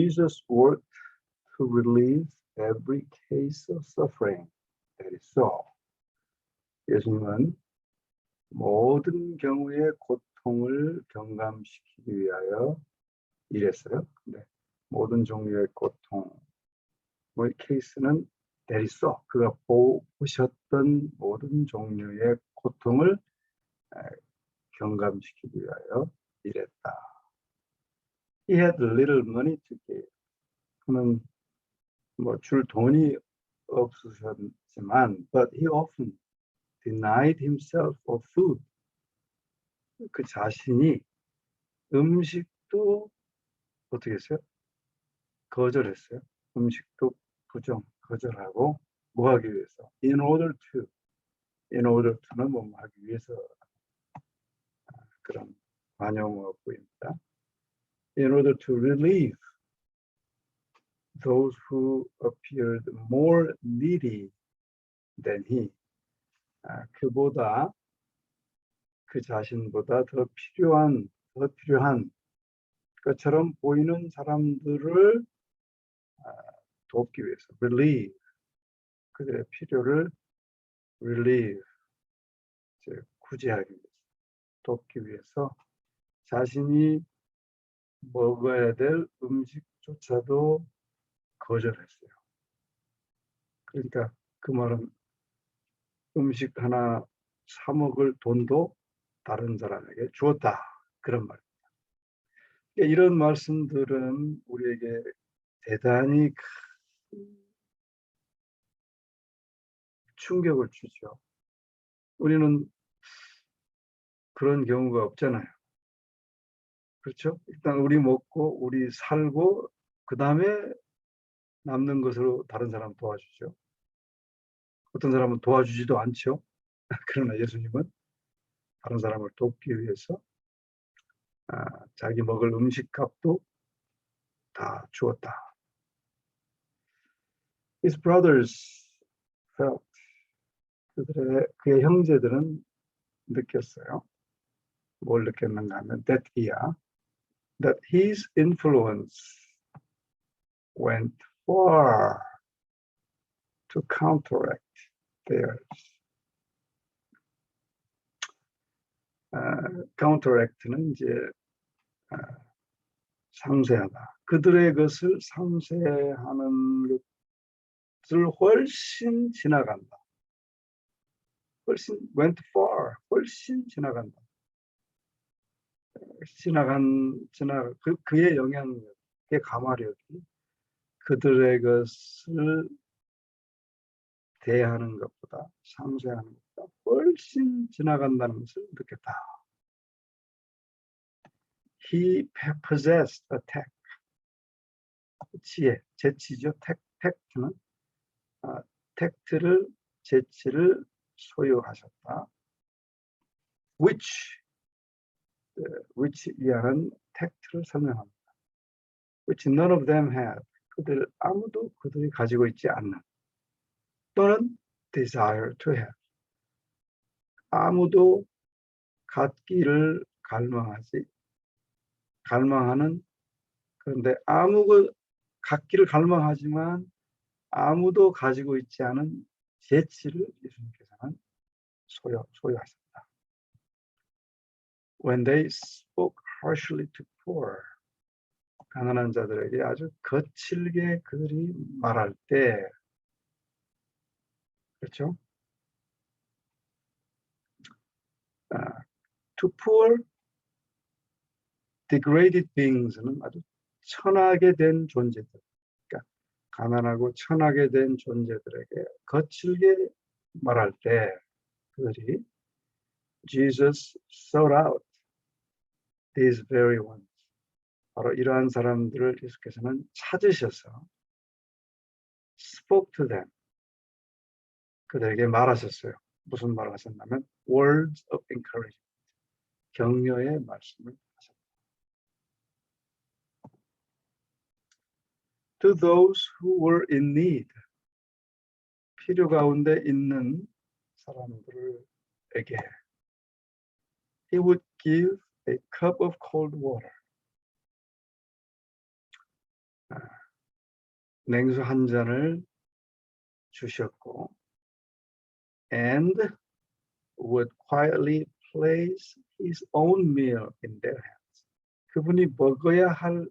Jesus worked to relieve every case of suffering that he saw. 예수님은 모든 경우의 고통을 경감시키기 위하여 일했어요. 근데 모든 종류의 고통의 케이스는 that he saw. 그가 보셨던 모든 종류의 고통을 경감시키기 위하여 일했다. He had little money to give. 그는 줄 돈이 없으셨지만, but he often denied himself of food. 그 자신이 음식도 어떻게 했어요? 거절했어요. 음식도 거절하고 뭐 하기 위해서? In order to는 뭐 하기 위해서 그런 관용어구입니다. In order to relieve those who appeared more needy than he. 그 자신보다 더 필요한 것처럼 보이는 사람들을 돕기 위해서 relieve, 그들의 필요를 relieve, 구제하기 위해서, 돕기 위해서 자신이 먹어야 될 음식조차도 거절했어요. 그러니까 그 말은 음식 하나 사 먹을 돈도 다른 사람에게 주었다, 그런 말입니다. 그러니까 이런 말씀들은 우리에게 대단히 큰 충격을 주죠. 우리는 그런 경우가 없잖아요. 그렇죠? 일단 우리 먹고 우리 살고 그 다음에 남는 것으로 다른 사람 도와주죠. 어떤 사람은 도와주지도 않죠. 그러나 예수님은 다른 사람을 돕기 위해서 자기 먹을 음식값도 다 주었다. His brothers felt, 그의 형제들은 느꼈어요. 뭘 느꼈는가 하면 that his influence went far to counteract theirs. counteract는 이제 상쇄하다. 그들의 것을 상쇄하는 것을 훨씬 지나간다. 훨씬 went far, 훨씬 지나간다. 그의 영향력, 그의 가마력이 그들의 것을 대하는 것보다, 상쇄하는 것보다 훨씬 지나간다는 것을 느꼈다. He possessed a tact. 재치죠. 택트는 재치를 소유하셨다. which 이하는 택트를 설명합니다. which none of them had. 아무도 그들이 가지고 있지 않는, 또는 desire to have. 아무도 갖기를 갈망하는, 그런데 갖기를 갈망하지만 아무도 가지고 있지 않은 재치를 예수님께서는 소유하셨다. When they spoke harshly to poor, 가난한 자들에게 아주 거칠게 그들이 말할 때, 그렇죠? To poor, degraded beings는 아주 천하게 된 존재들, 그러니까 가난하고 천하게 된 존재들에게 거칠게 말할 때 그들이 Jesus sought out these very ones. 바로 이러한 사람들을 예수께서는 찾으셔서 spoke to them. 그들에게 말하셨어요. 무슨 말을 하셨냐면 words of encouragement. 격려의 말씀을 하셨다. To those who were in need. 필요 가운데 있는 사람들에게 He would give a cup of cold water. 냉수 한 잔을 주셨고, and would quietly place his own meal in their hands. 그분이 먹어야 할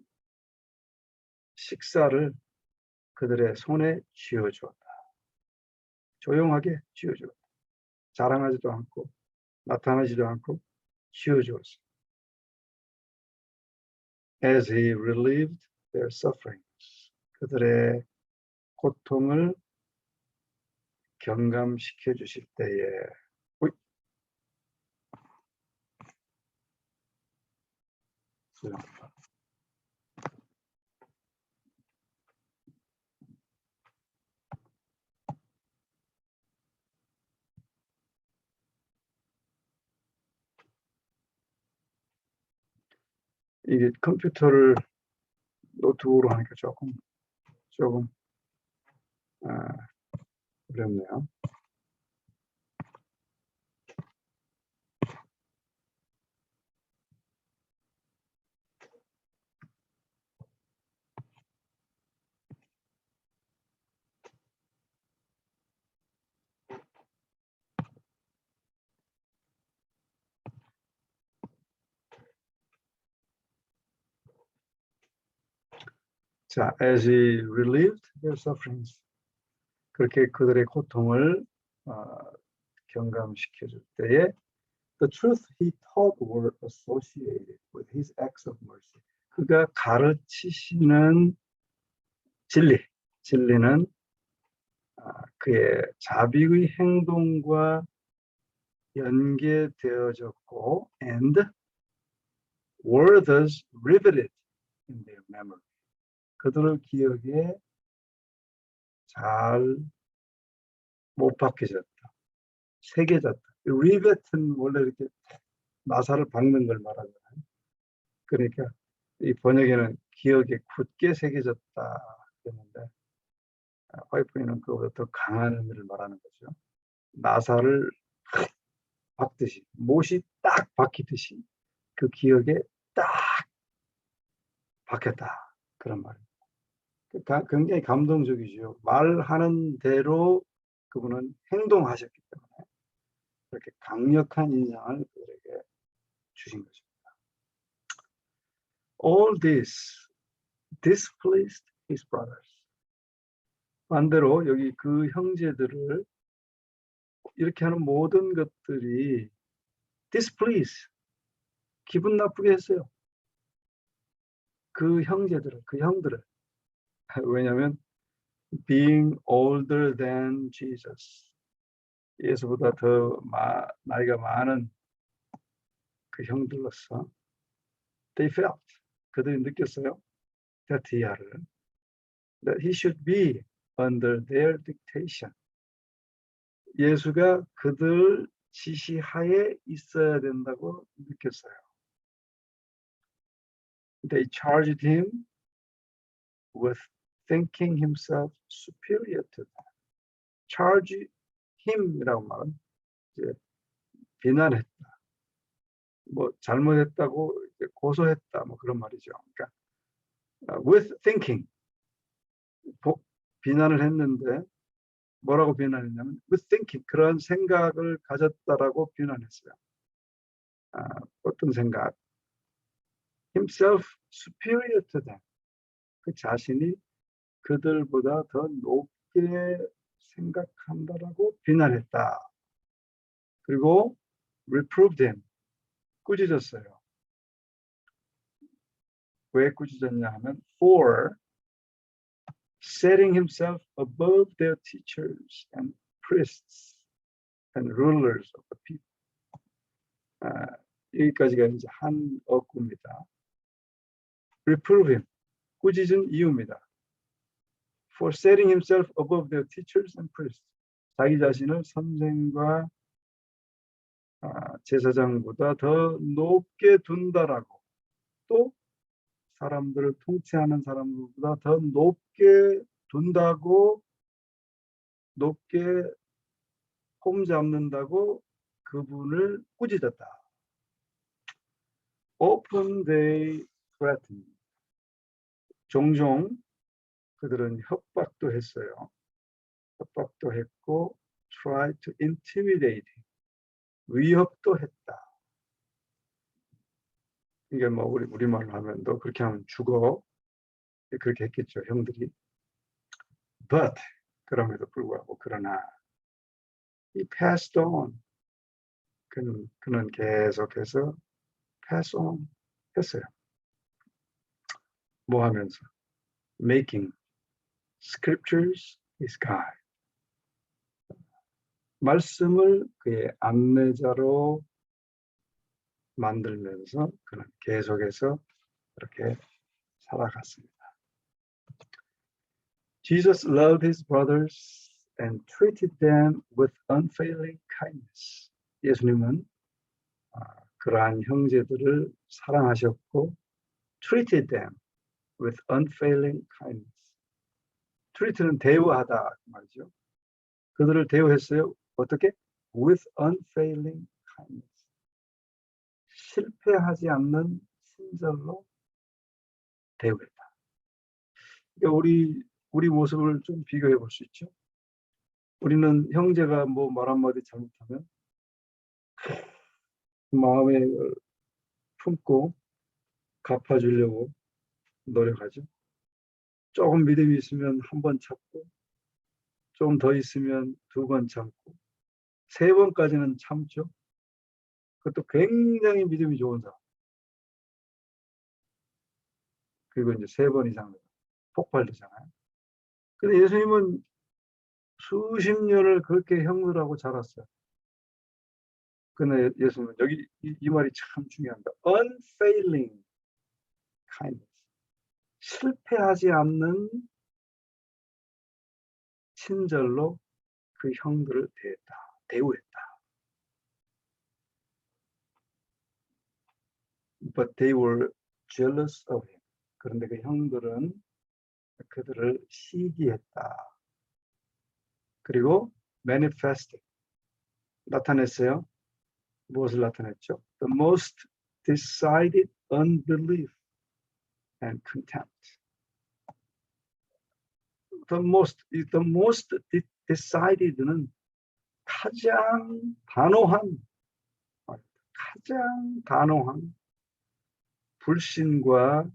식사를 그들의 손에 쥐어주었다. 조용하게 쥐어주었다. 자랑하지도 않고 나타나지도 않고 쥐어주었습니다. As he relieved their sufferings, 그들의 고통을 경감시켜 주실 때에 이게 컴퓨터를 노트북으로 하니까 조금 어렵네요. 자, as he relieved their sufferings, 그렇게 그들의 고통을 경감시켜 줄 때에 the truth he taught were associated with his acts of mercy. 그가 가르치시는 진리는 그의 자비의 행동과 연계되어졌고 and were thus riveted in their memory. 그들의 기억에 잘 못 박혀졌다. 새겨졌다. rivet은 원래 이렇게 나사를 박는 걸 말하잖아요. 그러니까 이 번역에는 기억에 굳게 새겨졌다 했는데 화이프에는 그보다 더 강한 의미를 말하는 거죠. 나사를 박듯이 못이 딱 박히듯이 그 기억에 딱 박혔다. 그런 말입니다. 굉장히 감동적이죠. 말하는 대로 그분은 행동하셨기 때문에 그렇게 강력한 인상을 그들에게 주신 것입니다. All this displeased his brothers. 반대로 여기 그 형제들을 이렇게 하는 모든 것들이 displease, 기분 나쁘게 했어요. 그 형들을. 왜냐하면 being older than Jesus, 예수보다 더 나이가 많은 그 형들로서 they felt, 그들이 느꼈어요. that he should be under their dictation. 예수가 그들 지시하에 있어야 된다고 느꼈어요. They charged him with thinking himself superior to them. charge him이라고 말은 이제 비난했다. 뭐 잘못했다고 이제 고소했다. 뭐 그런 말이죠. 그러니까 with thinking 비난을 했는데 뭐라고 비난했냐면 with thinking 그런 생각을 가졌다라고 비난했어요. 어떤 생각? himself superior to them. 그 자신이 그들보다 더 높게 생각한다라고 비난했다. 그리고 reproved him. 꾸짖었어요. 왜 꾸짖었냐 하면 for setting himself above their teachers and priests and rulers of the people. 여기까지가 이제 한 어구입니다. reprove him, 꾸짖은 이유입니다. for setting himself above their teachers and priests. 자기 자신을 선생과 제사장보다 더 높게 둔다라고, 또 사람들을 통치하는 사람들보다 더 높게 둔다고, 높게 폼 잡는다고 그분을 꾸짖었다. Often they threatened. 종종 그들은 협박도 했어요. 협박도 했고 try to intimidate, 위협도 했다. 이게 뭐 우리말로 하면 너 그렇게 하면 죽어. 그렇게 했겠죠, 형들이. But 그럼에도 불구하고 그러나 he passed on. 그는 계속해서 pass on 했어요. 뭐 하면서? Making scriptures his guide. 말씀을 그의 안내자로 만들면서 그는 계속해서 그렇게 살아갔습니다. Jesus loved his brothers and treated them with unfailing kindness. 예수님은 그러한 형제들을 사랑하셨고 treated them with unfailing kindness. treat는 대우하다 말이죠. 그들을 대우했어요. 어떻게? with unfailing kindness. 실패하지 않는 친절로 대우했다. 그러니까 우리 모습을 좀 비교해 볼 수 있죠. 우리는 형제가 뭐 말 한마디 잘못하면 마음에 품고 갚아주려고 노력하죠. 조금 믿음이 있으면 한 번 참고, 좀 더 있으면 두 번 참고, 세 번까지는 참죠. 그것도 굉장히 믿음이 좋은 사람. 그리고 이제 세 번 이상 폭발되잖아요. 근데 예수님은 수십 년을 그렇게 형들하고 자랐어요. 근데 예수님은 여기 이 말이 참 중요합니다. unfailing kindness. 실패하지 않는 친절로 그 형들을 대우했다. But they were jealous of him. 그런데 그 형들은 그들을 시기했다. 그리고 manifested, 나타냈어요. 무엇을 나타냈죠? The most decided unbelief and contempt. The most decided는 가장 단호한 불신과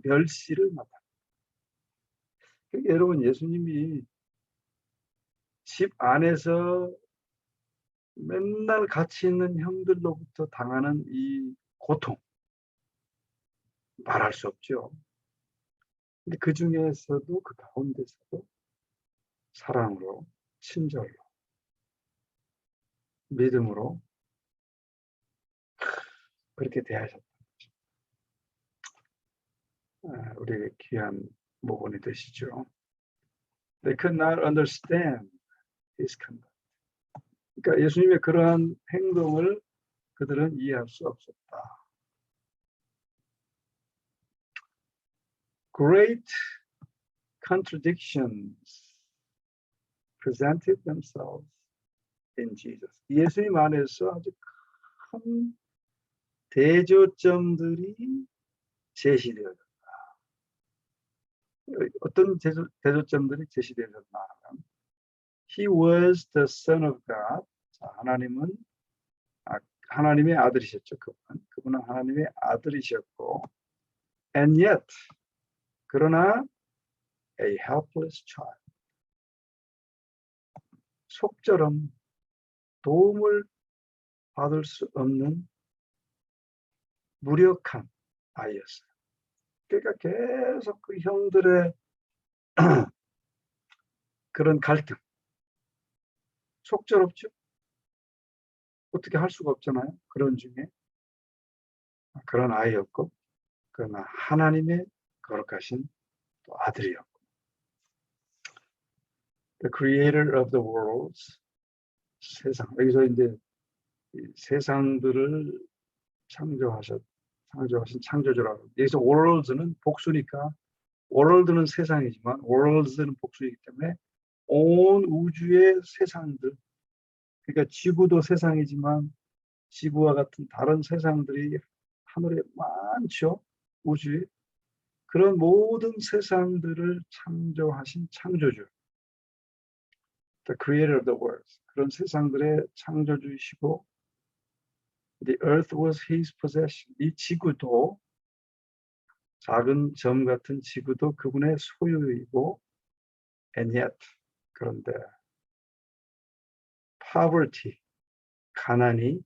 멸시를 나타냅니다. 그러니까 여러분, 예수님이 집 안에서 맨날 같이 있는 형들로부터 당하는 이 고통, 말할 수 없죠. 근데 그 중에서도, 그 가운데서도 사랑으로, 친절로, 믿음으로 그렇게 대하셨다. 우리 귀한 모본이 되시죠. They could not understand his conduct. 그러니까 예수님의 그러한 행동을 그들은 이해할 수 없었다. Great contradictions presented themselves in Jesus. 예수님 안에서 아주 큰 대조점들이 제시되어졌다. 어떤 대조점들이 제시되어졌나 하면 He was the Son of God. 자, 하나님의 아들이셨죠. 그분은 하나님의 아들이셨고 and yet, 그러나 a helpless child. 속절은 도움을 받을 수 없는 무력한 아이였어요. 그러니까 계속 그 형들의 그런 갈등, 속절없죠. 어떻게 할 수가 없잖아요. 그런 중에 그런 아이였고, 그러나 하나님의 거룩하신 또 아들이었고, The Creator of the worlds, 세상, 여기서 이제 세상들을 창조하신 창조주라고. 여기서 worlds는 복수니까 world는 세상이지만 worlds는 복수이기 때문에 온 우주의 세상들, 그러니까 지구도 세상이지만 지구와 같은 다른 세상들이 하늘에 많죠. 우주에. 그런 모든 세상들을 창조하신 창조주, the creator of the world, 그런 세상들의 창조주이시고, the earth was his possession. 이 지구도, 작은 점 같은 지구도 그분의 소유이고, and yet, 그런데 poverty, 가난이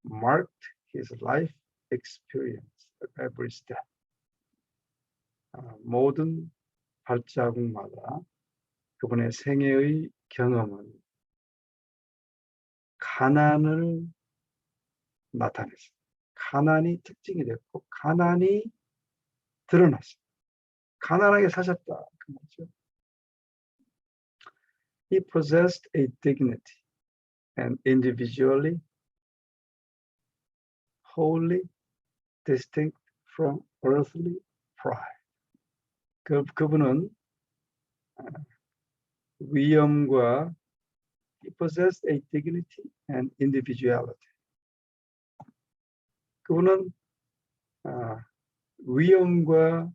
marked his life experience at every step. 모든 발자국마다 그분의 생애의 경험은 가난을 나타냈어요. 가난이 특징이 됐고, 가난이 드러났어요. 가난하게 사셨다. 그 말이죠. He possessed a dignity and individually wholly distinct from earthly pride. 그분은 위엄과 he possessed a dignity and individuality. 그분은 위엄과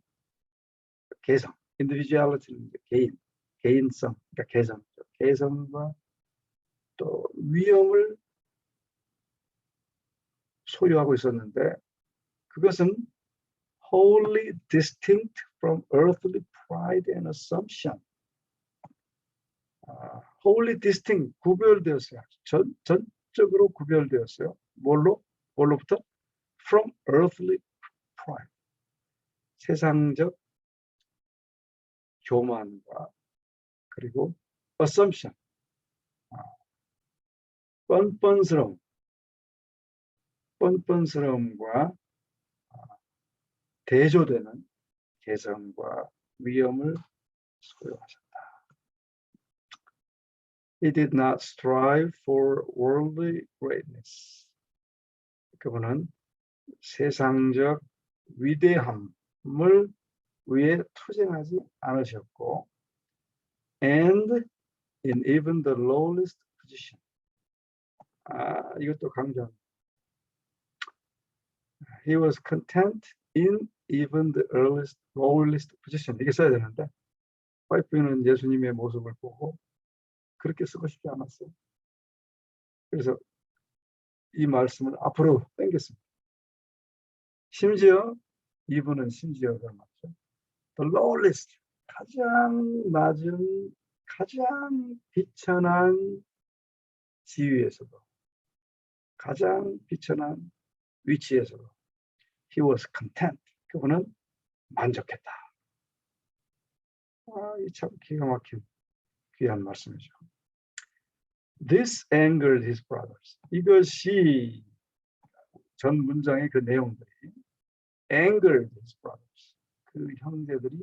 개성, individuality는 개인성, 그러니까 개성과 또 위엄을 소유하고 있었는데 그것은 wholly distinct from earthly pride and assumption. wholly distinct, 구별되었어요. 전적으로 구별되었어요. 뭘로부터? From earthly pride. 세상적 교만과 그리고 assumption, 뻔뻔스러움과 대조되는 개성과 위엄을 소유하셨다. He did not strive for worldly greatness. 그분은 세상적 위대함을 위해 투쟁하지 않으셨고, and in even the lowest position. 이것도 강조합니다. He was content in even the lowest position. 이게 써야 되는데 와이프는 예수님의 모습을 보고 그렇게 쓰고 싶지 않았어요. 그래서 이 말씀을 앞으로 당겼습니다. 심지어 이분은 심지어가 맞죠. The lowest, 가장 낮은, 가장 비천한 지위에서도, 가장 비천한 위치에서도 he was content. 그분은 만족했다. 이 참 기가 막힌 귀한 말씀이죠. This angered his brothers. 이것이 전 문장의 그 내용들이 angered his brothers. 그 형제들이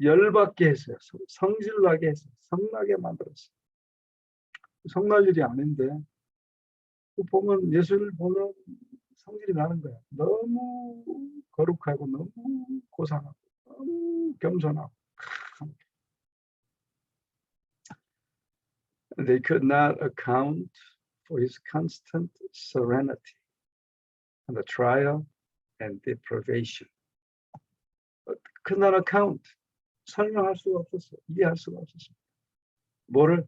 열받게 했어요. 성질나게 했어요. 성나게 만들었어요. 성날 일이 아닌데 보면 예수를 보면 성질이 나는 거야. 너무 거룩하고 너무 고상하고 너무 겸손하고. They could not account for his constant serenity and the trial and deprivation. Could not account. 설명할 수가 없었어요. 이해할 수가 없었어요. 뭐를?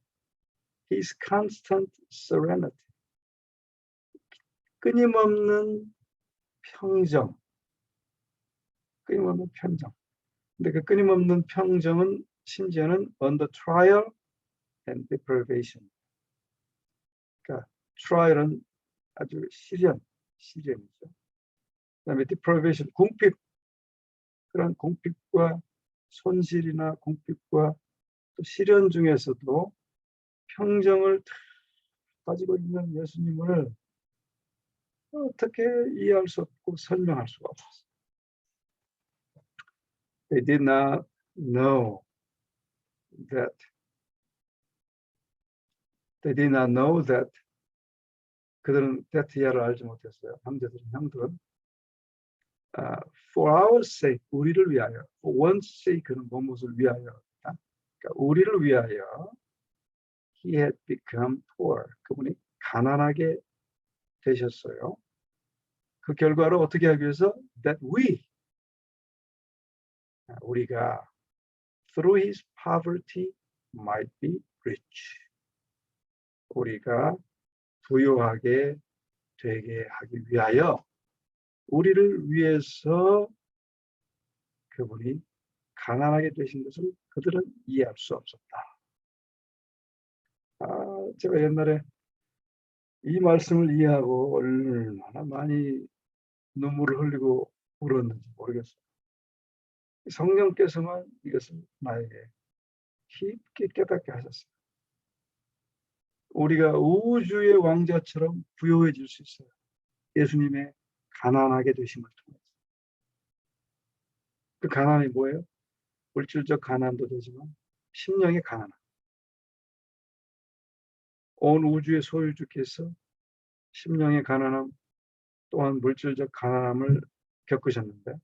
His constant serenity. 끊임없는 평정. 끊임없는 평정. 근데 그 끊임없는 평정은 심지어는 under trial and deprivation. 그러니까 trial은 아주 시련이죠. 그다음에 deprivation, 궁핍. 그런 궁핍과 손실이나 궁핍과 또 시련 중에서도 평정을 가지고 있는 예수님을 어떻게 이해할 수 없고 설명할 수가 없었어요. They did not know that 그들은 데티아를 알지 못했어요. 형들은 for our sake, 우리를 위하여, for one's sake는 무엇을 위하여, 그러니까 우리를 위하여 he had become poor. 그분이 가난하게 되셨어요. 그 결과로 어떻게 하기 위해서 that we, 우리가 through his poverty might be rich. 우리가 부유하게 되게 하기 위하여 우리를 위해서 그분이 가난하게 되신 것을 그들은 이해할 수 없었다. 제가 옛날에 이 말씀을 이해하고 얼마나 많이 눈물을 흘리고 울었는지 모르겠어요. 성령께서만 이것을 나에게 깊게 깨닫게 하셨어요. 우리가 우주의 왕자처럼 부유해질 수 있어요. 예수님의 가난하게 되심을 통해서. 그 가난이 뭐예요? 물질적 가난도 되지만 심령의 가난. 온 우주의 소유주께서 심령의 가난함 또한 물질적 가난함을 겪으셨는데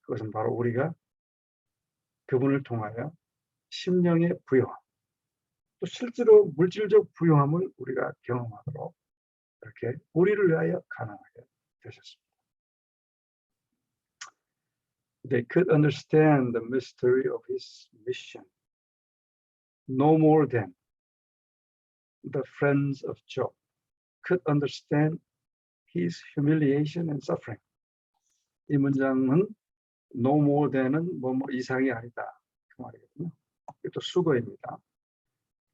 그것은 바로 우리가 그분을 통하여 심령의 부요함 또 실제로 물질적 부요함을 우리가 경험하도록 이렇게 우리를 위하여 가난하게 되셨습니다. They could understand the mystery of his mission no more than the friends of Job could understand his humiliation and suffering. 이 문장은 no more than은 뭐뭐 이상이 아니다 그 말이거든요. 이것도 수거입니다.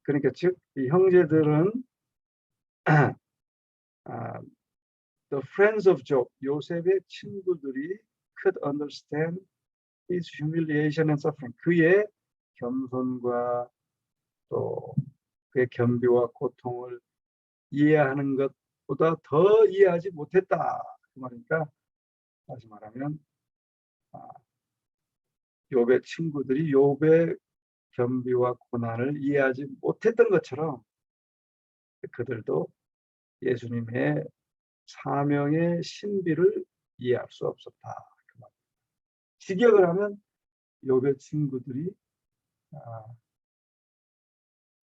그러니까 즉 이 형제들은 the friends of Job, 요셉의 친구들이 could understand his humiliation and suffering. 그의 겸손과 또 그의 겸비와 고통을 이해하는 것보다 더 이해하지 못했다. 그 말이니까 다시 말하면 욥의 친구들이 욥의 겸비와 고난을 이해하지 못했던 것처럼 그들도 예수님의 사명의 신비를 이해할 수 없었다. 그 말. 직역을 하면 욥의 친구들이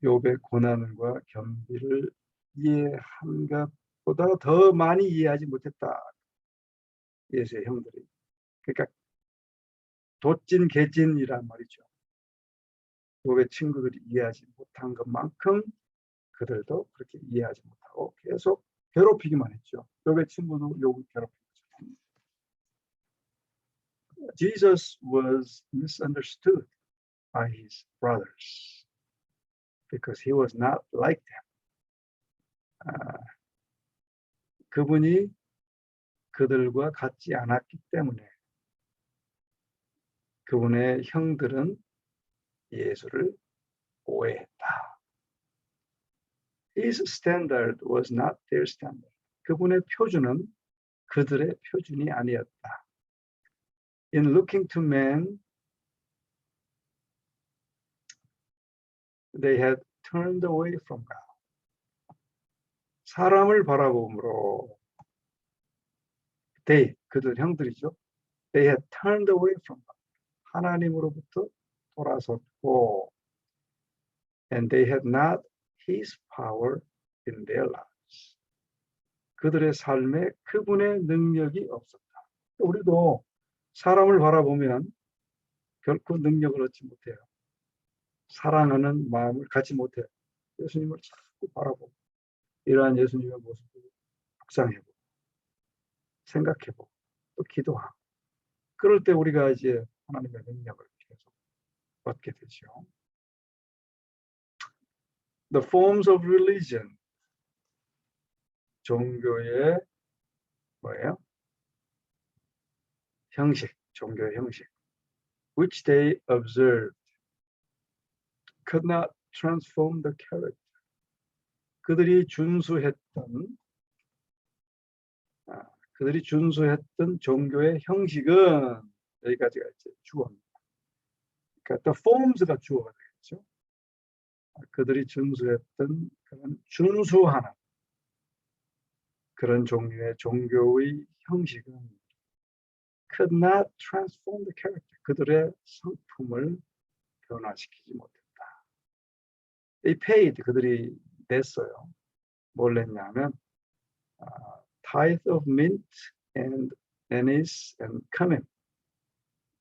욥의 고난과 겸비를 이해한 것보다 더 많이 이해하지 못했다. 예수의 형들이. 그러니까 도찐 개찐이란 말이죠. 욥의 친구들이 이해하지 못한 것만큼 그들도 그렇게 이해하지 못하고 계속 괴롭히기만 했죠. 욥의 친구도 욥을 괴롭히고. Jesus was misunderstood by his brothers because he was not like them. 그분이 그들과 같지 않았기 때문에 그분의 형들은 예수를 오해했다. His standard was not their standard. 그분의 표준은 그들의 표준이 아니었다. In looking to men, they had turned away from God. 사람을 바라봄으로 그들 형들이죠. They had turned away from God. 하나님으로부터 돌아섰고 and they had not his power in their lives. 그들의 삶에 그분의 능력이 없었다. 우리도 사람을 바라보면 결코 능력을 얻지 못해요. 사랑하는 마음을 갖지 못해요. 예수님을 자꾸 바라보고 이러한 예수님의 모습을 묵상해보고 생각해보고 또 기도하고 그럴 때 우리가 이제 하나님의 능력을 계속 얻게 되죠. The forms of religion, 종교의 뭐예요? 형식, 종교의 형식, which they observed, could not transform the character. 그들이 준수했던 종교의 형식은 여기까지가 이제 주어입니다. 그러니까 the forms가 주어가 되겠죠. 그들이 준수했던 그런 준수하는 그런 종류의 종교의 형식은 could not transform the character. 그들의 성품을 변화시키지 못했다. They paid. 그들이 냈어요. 뭘 냈냐면 tithe of mint and anise and cumin.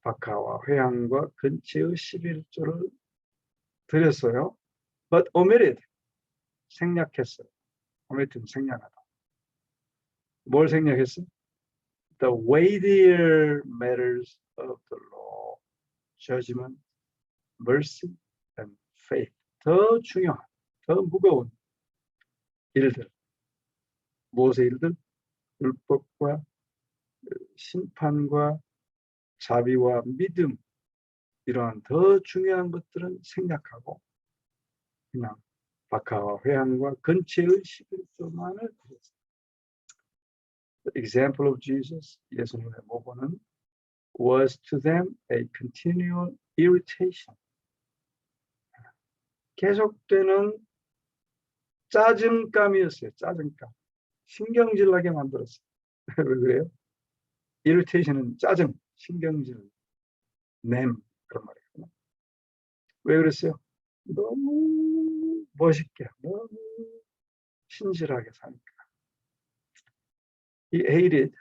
박하와 회향과 근체의 11조를 드렸어요. But omitted, 생략했어요. omitted, 생략하다. 뭘 생략했어? The weightier matters of the law, judgment, mercy, and faith. 더 중요한, 더 무거운 일들. 무엇의 일들? 율법과 심판과 자비와 믿음, 이러한 더 중요한 것들은 생략하고 그냥 박하와 회향과 근체의 11조만을 드렸습니다. The example of Jesus, 예수님의 모범은 was to them a continual irritation. 계속되는 짜증감이었어요. 짜증감. 신경질 나게 만들었어요. 왜 그래요? irritation은 짜증, 신경질, 냄, 그런 말이에요. 왜 그랬어요? 너무 멋있게, 너무 신실하게 사니까. He hated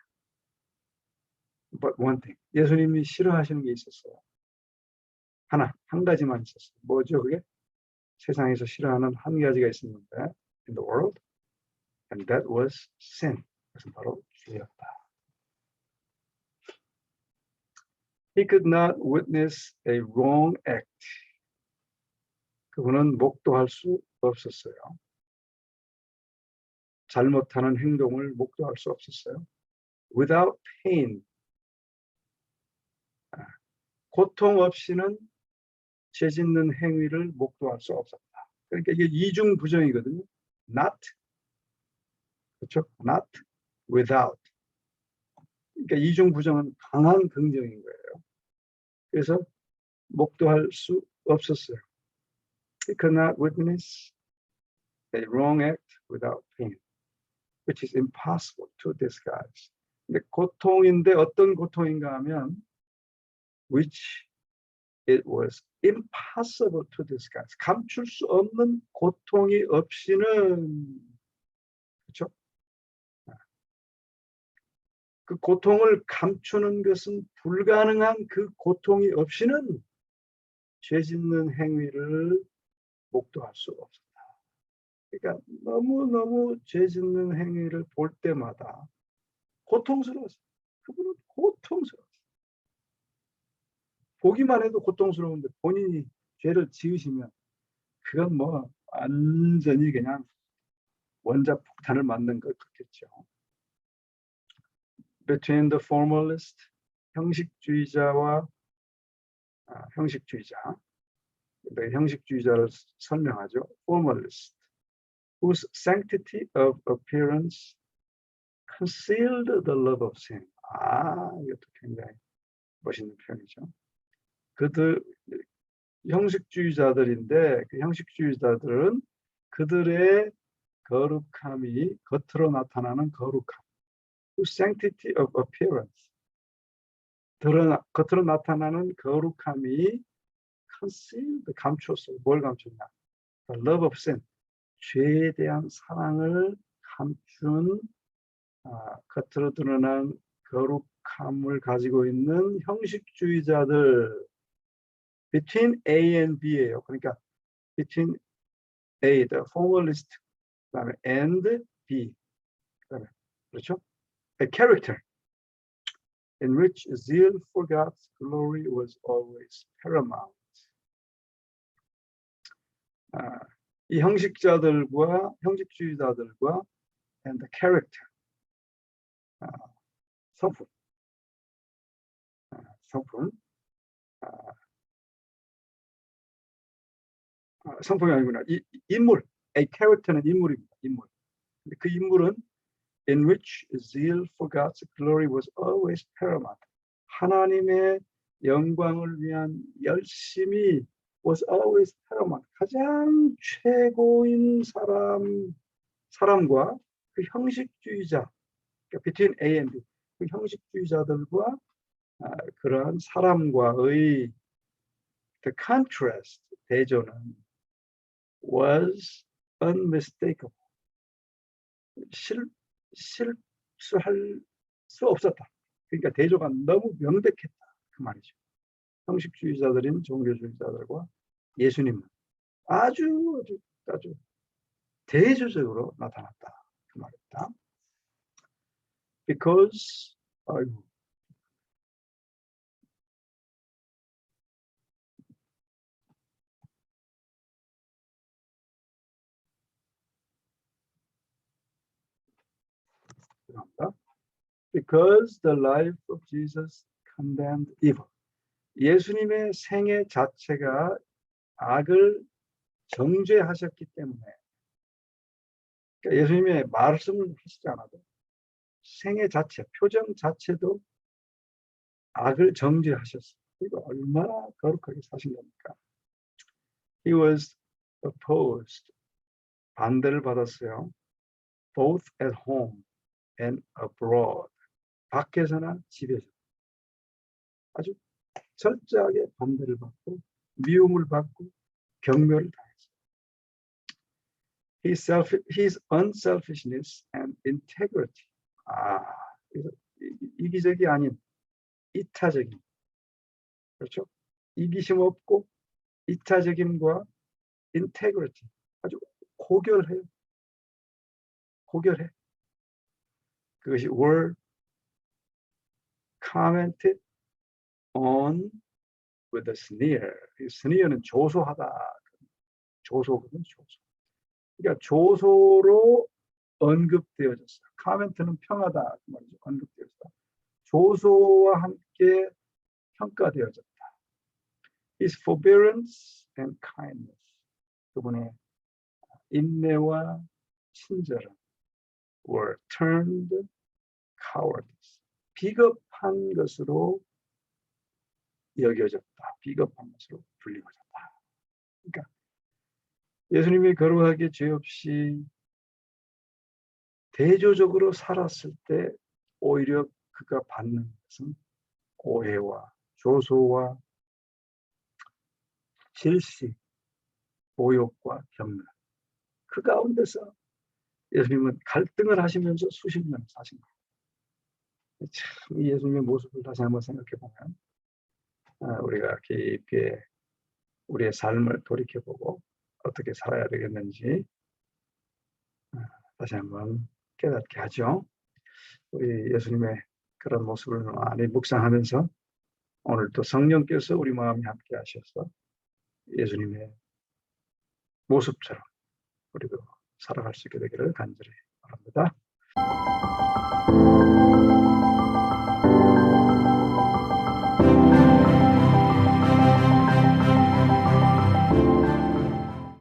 but one thing. 예수님이 싫어하시는 게 있었어요. 한 가지만 있었어요. 뭐죠, 그게? 세상에서 싫어하는 한 가지가 있었는데, in the world, and that was sin. 그것은 바로 죄였다. He could not witness a wrong act. 그분은 목도할 수 없었어요. 잘못하는 행동을 목도할 수 없었어요. Without pain, 고통 없이는 죄 짓는 행위를 목도할 수 없었다. 그러니까 이게 이중 부정이거든요. Not, 그렇죠? Not, without. 그러니까 이중 부정은 강한 긍정인 거예요. 그래서 목도할 수 없었어요. He could not witness a wrong act without pain, which is impossible to disguise. 근데 고통인데 어떤 고통인가 하면 which it was impossible to disguise. 감출 수 없는 고통이 없이는, 그렇죠? 그 고통을 감추는 것은 불가능한 그 고통이 없이는 죄 짓는 행위를 목도할 수 없었다. 그러니까 너무너무 죄 짓는 행위를 볼 때마다 고통스러웠어요. 그분은 고통스러웠어요. 보기만 해도 고통스러운데 본인이 죄를 지으시면 그건 뭐 완전히 그냥 원자 폭탄을 맞는 것 같겠죠. Between the formalist, 형식주의자와 형식주의자, 형식주의자를 설명하죠. Formalist, whose sanctity of appearance concealed the love of sin. 이것도 굉장히 멋있는 표현이죠. 그들 형식주의자들인데 그 형식주의자들은 그들의 거룩함이 겉으로 나타나는 거룩함, whose sanctity of appearance, 겉으로 나타나는 거룩함이 concealed, 감췄어요. 뭘 감췄냐? The love of sin, 죄에 대한 사랑을 감춘 겉으로 드러난 거룩함을 가지고 있는 형식주의자들. Between A and B예요. 그러니까 between A, the formalist, 그다음에 and B, 그다음에 그렇죠? A character in which zeal for God's glory was always paramount. 이 형식자들과 형식주의자들과 and the character, 성품, 성품이 아니구나. 인물, a character는 인물입니다. 인물. 근데 그 인물은 in which zeal for God's glory was always paramount. 하나님의 영광을 위한 열심이 was always paramount. 가장 최고인 사람과 그 형식주의자, 그러니까 between A and B, 그 형식주의자들과 그러한 사람과의 the contrast, 대조는 was unmistakable. 실수할 수 없었다. 그러니까 대조가 너무 명백했다. 그 말이죠. 형식주의자들인 종교주의자들과 예수님은 아주 대조적으로 나타났다. 그 말입니다. Because, 아이고, 죄송합니다. Because the life of Jesus condemned evil. 예수님의 생애 자체가 악을 정죄하셨기 때문에, 그러니까 예수님의 말씀을 하시지 않아도 생애 자체, 표정 자체도 악을 정죄하셨어요. 이거 얼마나 거룩하게 사신 겁니까? He was opposed, 반대를 받았어요. Both at home and abroad. 밖에서나 집에서. 아주 철저하게 반대를 받고 미움을 받고 경멸을 당했어요. His unselfishness and integrity. 이기적이 아닌 이타적인, 그렇죠? 이기심 없고 이타적임과 integrity, 아주 고결해요. 고결해. 그것이 were commented on with a sneer. sneer는 조소하다. 조소거든, 조소. 그러니까 조소로 언급되어졌어요. 카멘트는 평하다 그 말이죠. 언급되어졌다. 조소와 함께 평가되어졌다. His forbearance and kindness. 그분의 인내와 친절은 were turned cowardice. 비겁한 것으로 여겨졌다. 비겁한 것으로 불리워졌다. 그러니까 예수님이 거룩하게 죄 없이 대조적으로 살았을 때 오히려 그가 받는 것은 오해와 조소와 질시, 모욕과 경멸. 그 가운데서 예수님은 갈등을 하시면서 수십 년을 사신 거예요. 참 예수님의 모습을 다시 한번 생각해 보면 우리가 깊게 우리의 삶을 돌이켜보고 어떻게 살아야 되겠는지 다시 한번 깨닫게 하죠. 우리 예수님의 그런 모습을 많이 묵상하면서 오늘도 성령께서 우리 마음에 함께 하셔서 예수님의 모습처럼 우리도 살아갈 수 있게 되기를 간절히 바랍니다.